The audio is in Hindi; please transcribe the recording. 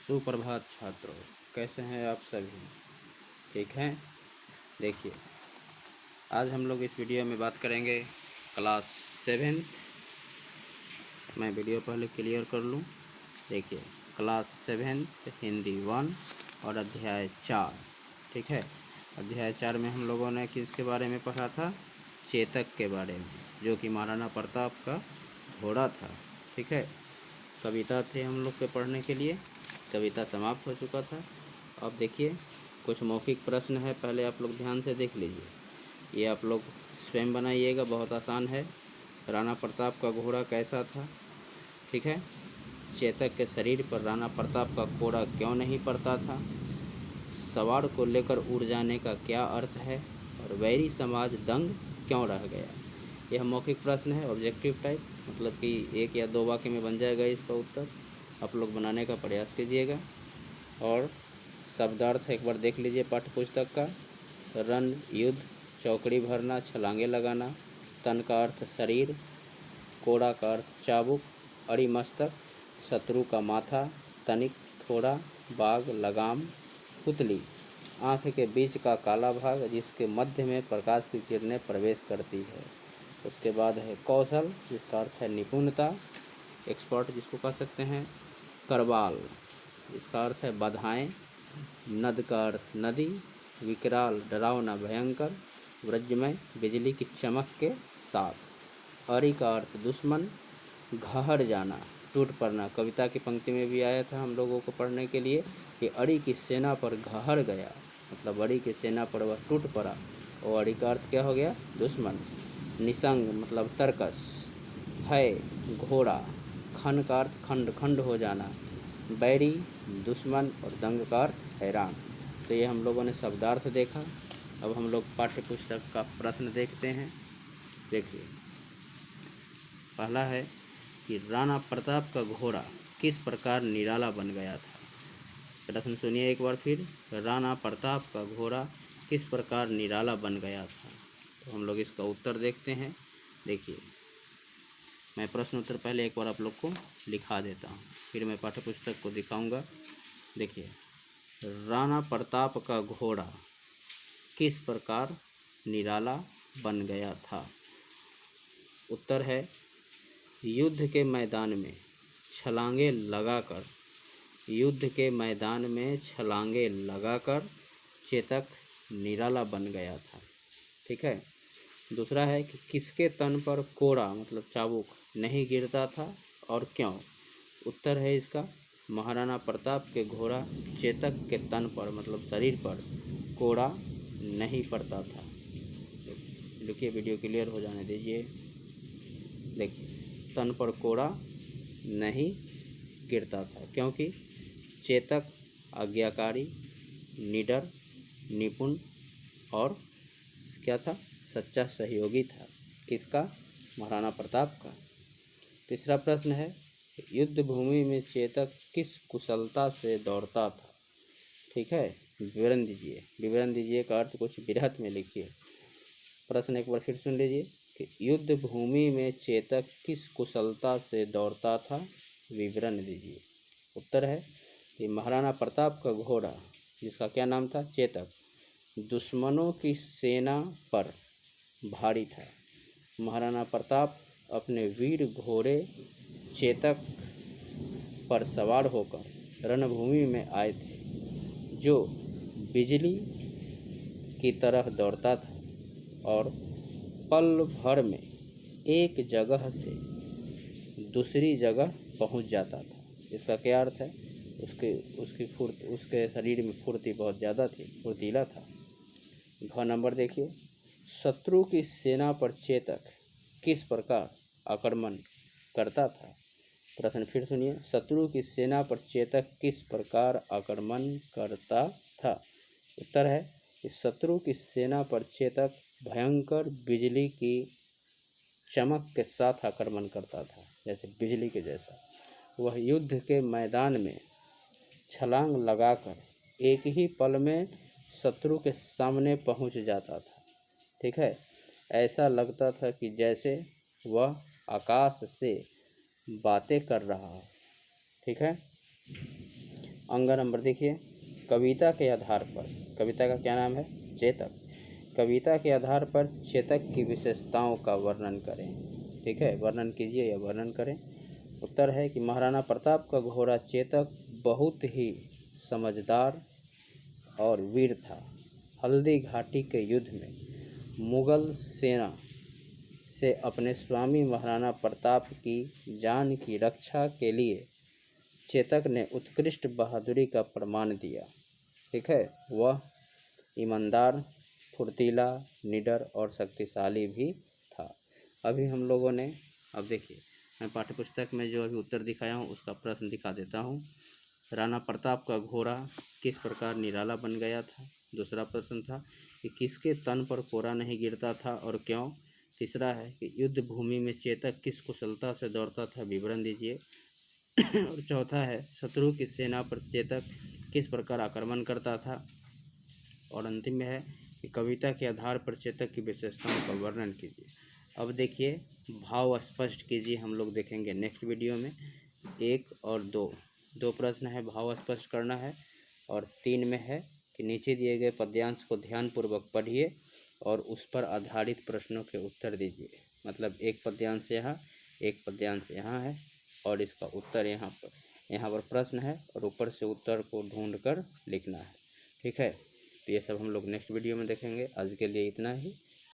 सुप्रभात छात्रों, कैसे हैं आप सभी? ठीक हैं। देखिए, आज हम लोग इस वीडियो में बात करेंगे क्लास 7। मैं वीडियो पहले क्लियर कर लूं। देखिए, क्लास 7 हिंदी 1 और अध्याय 4। ठीक है। अध्याय 4 में हम लोगों ने किसके बारे में पढ़ा था? चेतक के बारे में, जो कि महाराणा प्रताप का घोड़ा था। ठीक है। कविता थे हम लोग के पढ़ने के लिए। कविता समाप्त हो चुका था। अब देखिए, कुछ मौखिक प्रश्न है, पहले आप लोग ध्यान से देख लीजिए। ये आप लोग स्वयं बनाइएगा, बहुत आसान है। राणा प्रताप का घोड़ा कैसा था? ठीक है। चेतक के शरीर पर राणा प्रताप का कोड़ा क्यों नहीं पड़ता था? सवार को लेकर उड़ जाने का क्या अर्थ है? और वैरी समाज दंग क्यों रह गया? यह मौखिक प्रश्न है, ऑब्जेक्टिव टाइप, मतलब कि 1 या 2 वाक्य में बन जाएगा इसका उत्तर। आप लोग बनाने का प्रयास कीजिएगा। और शब्दार्थ एक बार देख लीजिए पाठ्य पुस्तक का। रण युद्ध, चौकड़ी भरना, छलांगे लगाना। तन का अर्थ शरीर, कोड़ा का अर्थ चाबुक, अड़ी मस्तक, शत्रु का माथा, तनिक थोड़ा, बाग लगाम, पुतली, आँख के बीच का काला भाग जिसके मध्य में प्रकाश की किरणें प्रवेश करती है। उसके बाद है कौशल, जिसका अर्थ है निपुणता, एक्सपर्ट जिसको कह सकते हैं। करवाल, इसका अर्थ है बाधाएं। नद का अर्थ नदी। विकराल, डरावना, भयंकर, वज्रमय, बिजली की चमक के साथ। अरी का अर्थ दुश्मन। घहर जाना, टूट पड़ना, कविता की पंक्ति में भी आया था हम लोगों को पढ़ने के लिए कि अरी की सेना पर घहर गया, मतलब अरी की सेना पर वह टूट पड़ा। और अरी का अर्थ क्या हो गया? दुश्मन। निसंग मतलब तरकस। भय, घोड़ा। खन का अर्थ खंड खंड हो जाना। बैरी, दुश्मन, और दंग का अर्थ हैरान। तो ये हम लोगों ने शब्दार्थ देखा। अब हम लोग पाठ्य पुस्तक का प्रश्न देखते हैं। देखिए, पहला है कि राणा प्रताप का घोड़ा किस प्रकार निराला बन गया था? प्रश्न सुनिए एक बार फिर। राणा प्रताप का घोड़ा किस प्रकार निराला बन गया था? तो हम लोग इसका उत्तर देखते हैं। देखिए, मैं प्रश्न उत्तर पहले एक बार आप लोग को लिखा देता हूँ, फिर मैं पाठ्य पुस्तक को दिखाऊंगा। देखिए, राणा प्रताप का घोड़ा किस प्रकार निराला बन गया था? उत्तर है, युद्ध के मैदान में छलांगे लगाकर, युद्ध के मैदान में छलांगे लगाकर चेतक निराला बन गया था। ठीक है। दूसरा है कि किसके तन पर कोड़ा मतलब चाबुक नहीं गिरता था और क्यों? उत्तर है इसका, महाराणा प्रताप के घोड़ा चेतक के तन पर मतलब शरीर पर कोड़ा नहीं पड़ता था। देखिए, वीडियो क्लियर हो जाने दीजिए। देखिए, तन पर कोड़ा नहीं गिरता था क्योंकि चेतक आज्ञाकारी, निडर, निपुण और क्या था? सच्चा सहयोगी था। किसका? महाराणा प्रताप का। तीसरा प्रश्न है, युद्ध भूमि में चेतक किस कुशलता से दौड़ता था? ठीक है, विवरण दीजिए। विवरण दीजिए का अर्थ कुछ बृहत में लिखिए। प्रश्न एक बार फिर सुन लीजिए कि युद्ध भूमि में चेतक किस कुशलता से दौड़ता था? विवरण दीजिए। उत्तर है कि महाराणा प्रताप का घोड़ा, जिसका क्या नाम था? चेतक, दुश्मनों की सेना पर भारी था। महाराणा प्रताप अपने वीर घोड़े चेतक पर सवार होकर रणभूमि में आए थे, जो बिजली की तरह दौड़ता था और पल भर में एक जगह से दूसरी जगह पहुंच जाता था। इसका क्या अर्थ है? उसके शरीर में फुर्ती बहुत ज़्यादा थी, फुर्तीला था। घ नंबर देखिए, शत्रु की सेना पर चेतक किस प्रकार आक्रमण करता था? प्रश्न फिर सुनिए, शत्रु की सेना पर चेतक किस प्रकार आक्रमण करता था? उत्तर है कि शत्रु की सेना पर चेतक भयंकर बिजली की चमक के साथ आक्रमण करता था, जैसे बिजली के जैसा। वह युद्ध के मैदान में छलांग लगाकर एक ही पल में शत्रु के सामने पहुंच जाता था। ठीक है, ऐसा लगता था कि जैसे वह आकाश से बातें कर रहा हो। ठीक है। अंगा नंबर देखिए, कविता के आधार पर, कविता का क्या नाम है? चेतक। कविता के आधार पर चेतक की विशेषताओं का वर्णन करें। ठीक है, वर्णन कीजिए या वर्णन करें। उत्तर है कि महाराणा प्रताप का घोड़ा चेतक बहुत ही समझदार और वीर था। हल्दी घाटी के युद्ध में मुगल सेना से अपने स्वामी महाराणा प्रताप की जान की रक्षा के लिए चेतक ने उत्कृष्ट बहादुरी का प्रमाण दिया। ठीक है, वह ईमानदार, फुर्तीला, निडर और शक्तिशाली भी था। अभी हम लोगों ने, अब देखिए, मैं पाठ्यपुस्तक में जो अभी उत्तर दिखाया हूँ उसका प्रश्न दिखा देता हूँ। राणा प्रताप का घोड़ा किस प्रकार निराला बन गया था? दूसरा प्रश्न था कि किसके तन पर कोरा नहीं गिरता था और क्यों? तीसरा है कि युद्ध भूमि में चेतक किस कुशलता से दौड़ता था, विवरण दीजिए। और चौथा है शत्रु की सेना पर चेतक किस प्रकार आक्रमण करता था। और अंतिम में है कि कविता के आधार पर चेतक की विशेषताओं का वर्णन कीजिए। अब देखिए, भाव स्पष्ट कीजिए, हम लोग देखेंगे नेक्स्ट वीडियो में। 1 और 2 प्रश्न है, भाव स्पष्ट करना है। और 3 में है कि नीचे दिए गए पद्यांश को ध्यानपूर्वक पढ़िए और उस पर आधारित प्रश्नों के उत्तर दीजिए। मतलब एक पद्यांश यहाँ, एक पद्यांश यहाँ है और इसका उत्तर यहाँ पर प्रश्न है और ऊपर से उत्तर को ढूंढ कर लिखना है। ठीक है, तो ये सब हम लोग नेक्स्ट वीडियो में देखेंगे। आज के लिए इतना ही।